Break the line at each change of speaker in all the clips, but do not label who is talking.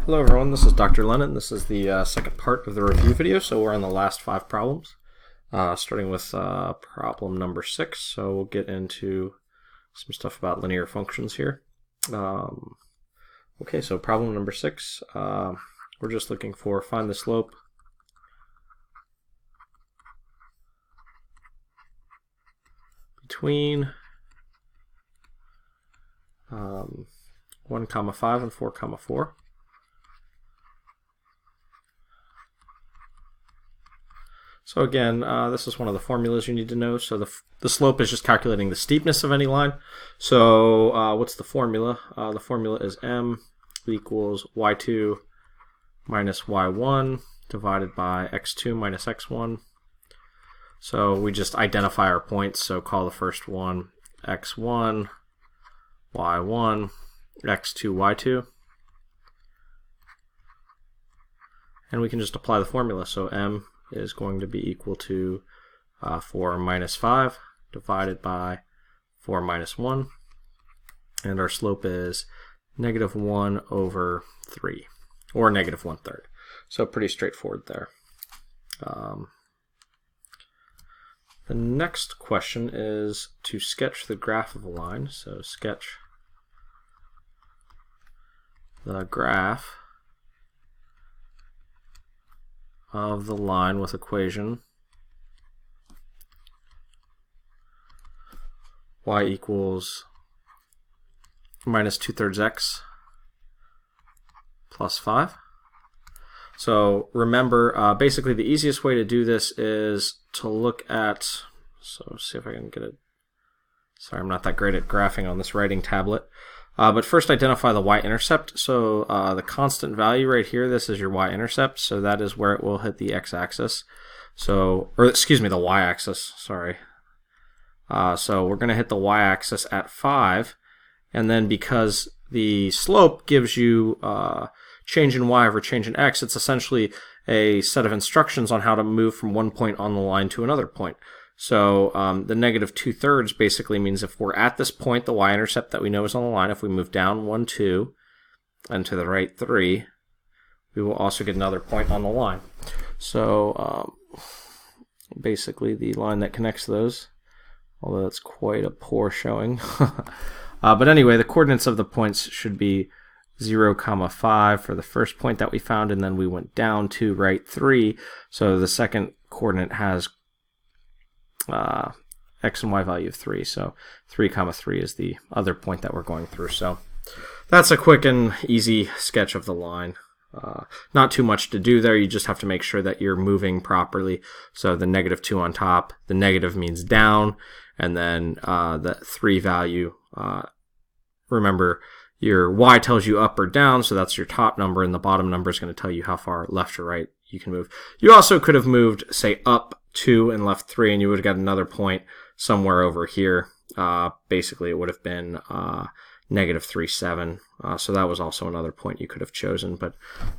Hello everyone, this is Dr. Lennon. This is the second part of the review video, so we're on the last 5 problems, starting with problem number 6. So we'll get into some stuff about linear functions here. Okay, so problem number 6, we're just looking for find the slope between 1, 5 and 4, 4. So again, this is one of the formulas you need to know. So the slope is just calculating the steepness of any line. So what's the formula? The formula is m equals y2 minus y1 divided by x2 minus x1. So we just identify our points. So call the first one x1, y1, x2, y2. And we can just apply the formula. So m is going to be equal to 4 minus 5 divided by 4 minus 1. And our slope is negative 1 over 3, or negative 1/3. So pretty straightforward there. The next question is to sketch the graph of a line. So sketch the graph of the line with equation y equals minus 2/3 x plus 5. So remember, basically the easiest way to do this is to look at, so see if I can get it, sorry I'm not that great at graphing on this writing tablet. But first identify the y-intercept. So the constant value right here, this is your y-intercept. So that is where it will hit the x-axis. So, or excuse me, the y-axis, sorry. So we're going to hit the y-axis at 5. And then because the slope gives you change in y over change in x, it's essentially a set of instructions on how to move from one point on the line to another point. So the negative 2/3 basically means if we're at this point, the y-intercept that we know is on the line, if we move down 1, 2, and to the right 3, we will also get another point on the line. So basically the line that connects those, although that's quite a poor showing. But anyway, the coordinates of the points should be 0, 5 for the first point that we found, and then we went down to right 3. So the second coordinate has x and y value of 3, so 3, 3 is the other point that we're going through. So that's a quick and easy sketch of the line. Not too much to do there, you just have to make sure that you're moving properly. So the negative 2 on top, the negative means down, and then the 3 value, remember your y tells you up or down, so that's your top number, and the bottom number is going to tell you how far left or right you can move. You also could have moved, say, up 2 and left 3, and you would have got another point somewhere over here. Basically, it would have been negative 3, 7. So that was also another point you could have chosen. But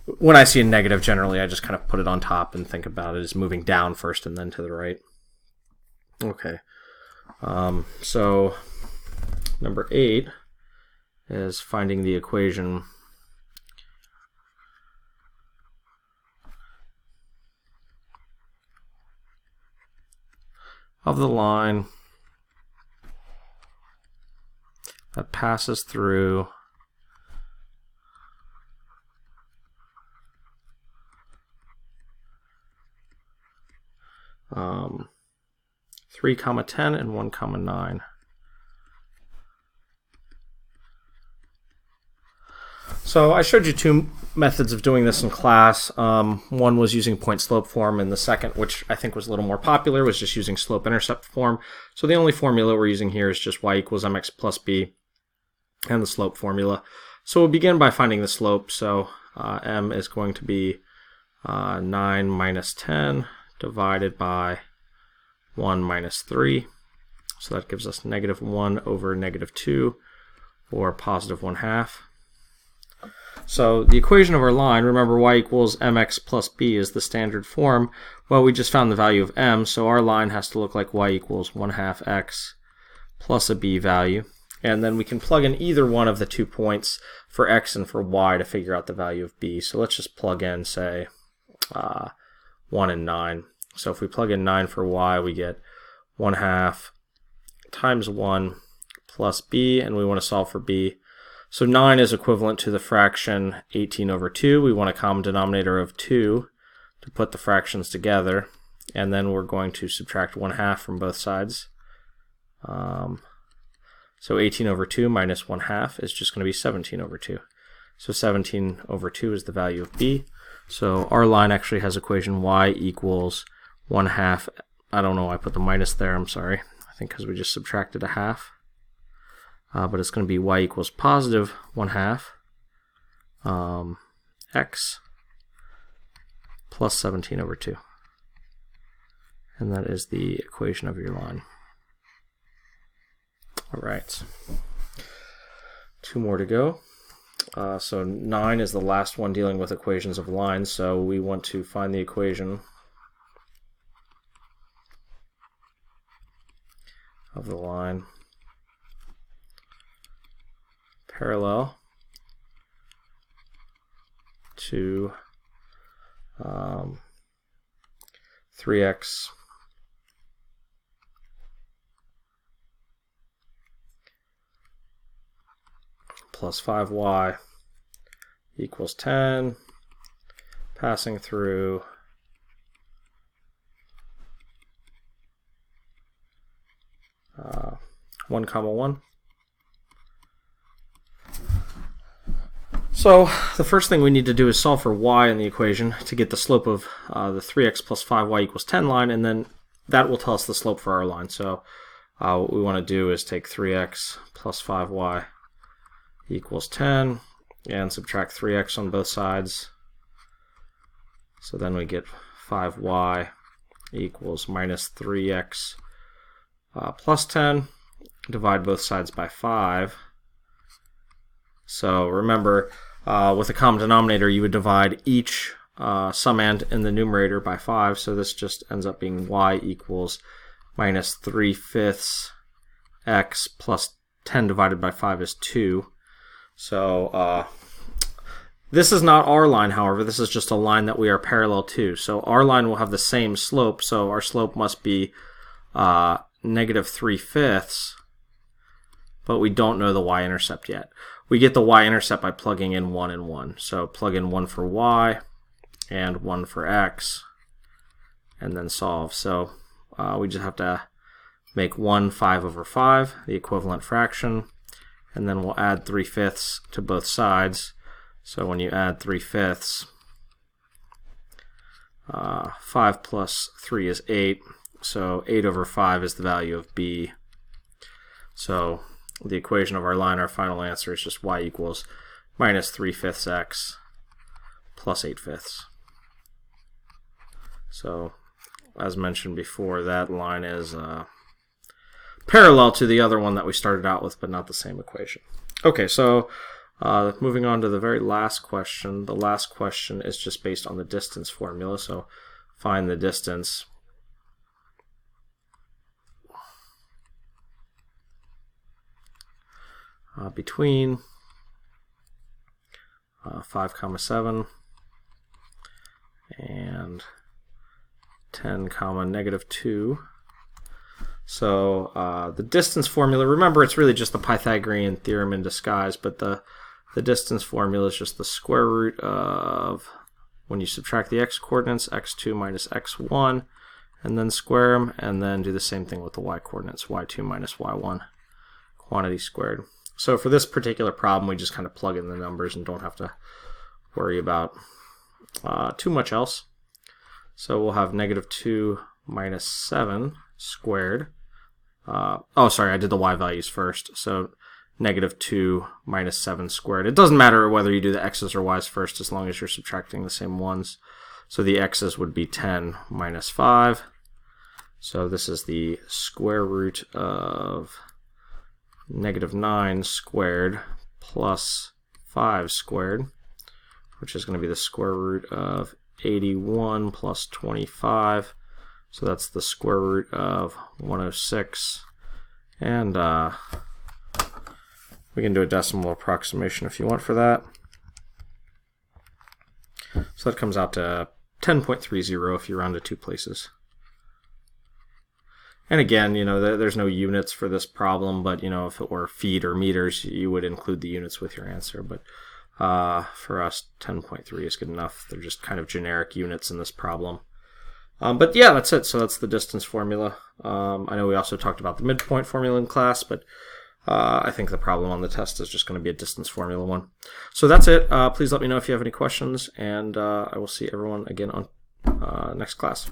when I see a negative, generally, I just kind of put it on top and think about it as moving down first and then to the right. Okay. So number 8 is finding the equation of the line that passes through um, 3, 10 and 1, 9. So I showed you 2 methods of doing this in class. One was using point-slope form, and the second, which I think was a little more popular, was just using slope-intercept form. So the only formula we're using here is just y equals mx plus b and the slope formula. So we'll begin by finding the slope. So m is going to be 9 minus 10 divided by 1 minus 3. So that gives us negative 1 over negative 2, or positive 1/2. So the equation of our line, remember y equals mx plus b is the standard form. Well, we just found the value of m, so our line has to look like y equals 1/2 x plus a b value. and then we can plug in either one of the 2 points for x and for y to figure out the value of b. So let's just plug in, say, 1 and 9. So if we plug in 9 for y, we get 1/2 times 1 plus b, and we want to solve for b. So 9 is equivalent to the fraction 18/2. We want a common denominator of 2 to put the fractions together, and then we're going to subtract 1/2 from both sides. So 18/2 minus 1/2 is just going to be 17/2. So 17/2 is the value of b. So our line actually has equation y equals 1/2. I don't know why I put the minus there, I'm sorry. I think because we just subtracted a half. But it's going to be y equals positive 1/2 x plus 17/2. And that is the equation of your line. All right. 2 more to go. So 9 is the last one dealing with equations of lines, so we want to find the equation of the line parallel to 3x plus 5y equals 10, passing through 1, 1. So the first thing we need to do is solve for y in the equation to get the slope of the 3x plus 5y equals 10 line, and then that will tell us the slope for our line. So what we want to do is take 3x plus 5y equals 10 and subtract 3x on both sides. So then we get 5y equals minus 3x plus 10. Divide both sides by 5. So remember, with a common denominator, you would divide each summand in the numerator by 5. So this just ends up being y equals minus 3/5 x plus 10 divided by 5 is 2. So this is not our line, however. This is just a line that we are parallel to. So our line will have the same slope. So our slope must be negative 3/5, but we don't know the y-intercept yet. We get the y-intercept by plugging in 1 and 1. So plug in 1 for y and 1 for x, and then solve. So we just have to make 1 5/5, the equivalent fraction, and then we'll add 3/5 to both sides. So when you add 3/5, 5 plus 3 is 8. So 8/5 is the value of b. So the equation of our line, our final answer, is just y equals minus 3/5 x plus 8/5. So as mentioned before, that line is parallel to the other one that we started out with, but not the same equation. Okay, so moving on to the very last question. The last question is just based on the distance formula. So find the distance between 5, 7 and 10, negative 2. So the distance formula, remember, it's really just the Pythagorean theorem in disguise, but the distance formula is just the square root of, when you subtract the x coordinates, x2 minus x1, and then square them, and then do the same thing with the y coordinates, y2 minus y1, quantity squared. So for this particular problem, we just kind of plug in the numbers and don't have to worry about too much else. So we'll have negative 2 minus 7 squared. Oh, sorry, I did the y values first. So negative 2 minus 7 squared. It doesn't matter whether you do the x's or y's first as long as you're subtracting the same ones. So the x's would be 10 minus 5. So this is the square root of negative 9 squared plus 5 squared, which is going to be the square root of 81 plus 25. So that's the square root of 106. And We can do a decimal approximation if you want for that. So that comes out to 10.30 if you round to 2 places. And again, you know, there's no units for this problem, but you know, if it were feet or meters, you would include the units with your answer. But for us, 10.3 is good enough. They're just kind of generic units in this problem. But yeah, that's it. So that's the distance formula. I know we also talked about the midpoint formula in class, but I think the problem on the test is just going to be a distance formula one. So that's it. Please let me know if you have any questions, and I will see everyone again on next class.